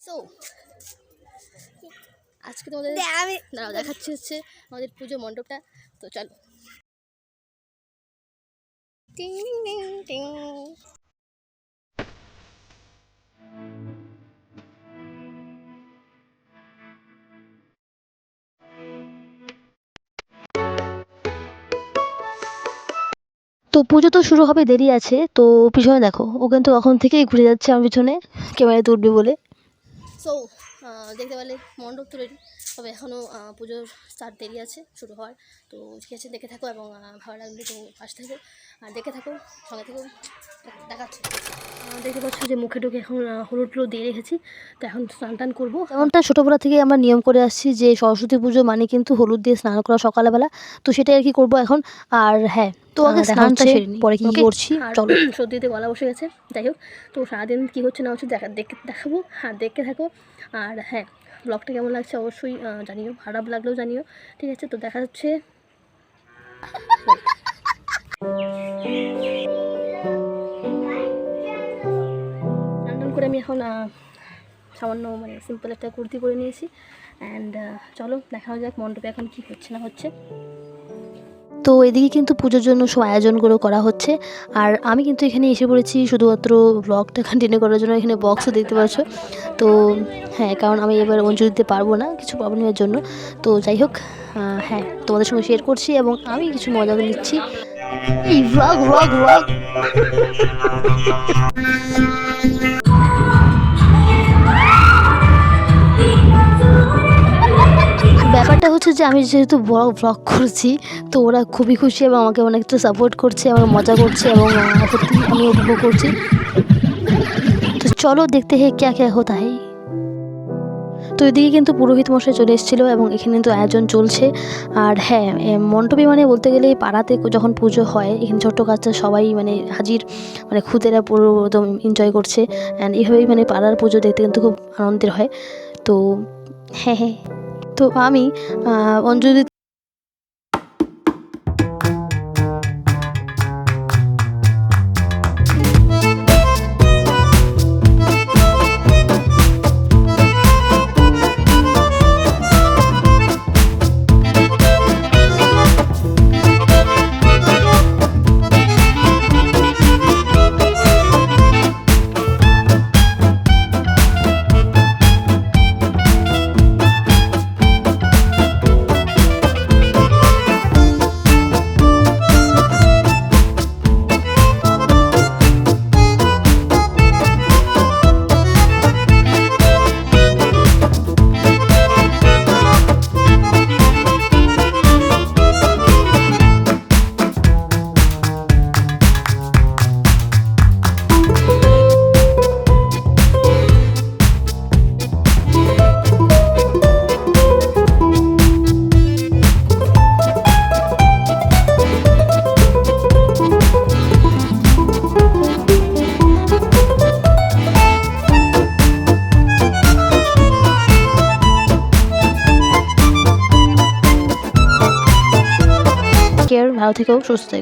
So আজকে তোমাদের দাঁড়াও দেখাচ্ছি হচ্ছে আমাদের পুজো মণ্ডপটা। তো চলো। টিং টিং টিং। তো পুজো তো শুরু হবে, দেরি আছে। তো পিছনে দেখো, ও কিন্তু এখন থেকেই ঘুরে যাচ্ছে আমার পিছনে ক্যামেরায় তুলবে বলে। সো দেখতে পেলে মণ্ডপ তো রেডি, তবে এখনও পুজোর স্টার্ট দেরি আছে শুরু হওয়ার। তো ঠিক আছে, দেখে থাকো এবং ভালো লাগলে তো পাশে থাকো আর দেখে থাকো, সঙ্গে থেকো। দেখাচ্ছি, দেখতে পাচ্ছ যে মুখে টুকে এখন হলুদ টুলুদ দিয়ে রেখেছি। তো এখন স্নান টান করবো। যেমনটা ছোটোবেলা থেকে আমরা নিয়ম করে আসছি যে সরস্বতী পুজো মানে কিন্তু হলুদ দিয়ে স্নান করা সকালবেলা, তো সেটাই আর কি করবো এখন। আর হ্যাঁ, তো আগে স্নানটা সেরে নিই, পরে কি করছি চলো। সর্দিতে গলা বসে গেছে, যাই হোক। তো সারাদিন কী হচ্ছে না হচ্ছে দেখাবো আর দেখতে থাকো। আর হ্যাঁ, ব্লগটা কেমন লাগছে অবশ্যই জানিও, খারাপ লাগলেও জানিও, ঠিক আছে? তো দেখা যাচ্ছে। স্নান করে আমি এখন সামান্য মানে সিম্পল একটা কুর্তি পরে নিয়েছি। অ্যান্ড চলো দেখা যাক মণ্ডপে এখন কী হচ্ছে না হচ্ছে। তো এদিকে কিন্তু পুজোর জন্য সব আয়োজনগুলো করা হচ্ছে, আর আমি কিন্তু এখানে এসে পড়েছি শুধুমাত্র ব্লগটা কন্টিনিউ করার জন্য। এখানে বক্সও দেখতে পাচ্ছ। তো হ্যাঁ, কারণ আমি এবার অঞ্জলি দিতে পারবো না কিছু প্রবলেমের জন্য। তো যাই হোক, হ্যাঁ, তোমাদের সঙ্গে শেয়ার করছি এবং আমি কিছু মজা নিচ্ছি। এই ব্লগ ব্লগ ব্লগ ব্যাপারটা হচ্ছে যে আমি যেহেতু ব্লগ করছি, তো ওরা খুবই খুশি এবং আমাকে অনেকটা সাপোর্ট করছে এবং মজা করছে এবং সত্যি আমি উপভোগ করছি। তো চলো দেখতে হে ক্যা ক্যা হোতা হে। তো এদিকে কিন্তু পুরোহিত মশাই চলে এসেছিলো এবং এখানে কিন্তু আয়োজন চলছে। আর হ্যাঁ, মণ্ডপে মানে বলতে গেলে পাড়াতে যখন পুজো হয়, এখানে ছোট্ট কাচ্চা সবাই মানে হাজির, মানে খুদেরা পুরো একদম এনজয় করছে। অ্যান্ড এইভাবেই মানে পাড়ার পুজো দেখতে কিন্তু খুব আনন্দের হয়। তো হ্যাঁ হ্যাঁ, তো আমি অঞ্জলি কেয়ার, ভালো থেকো, সুস্থ থেকো।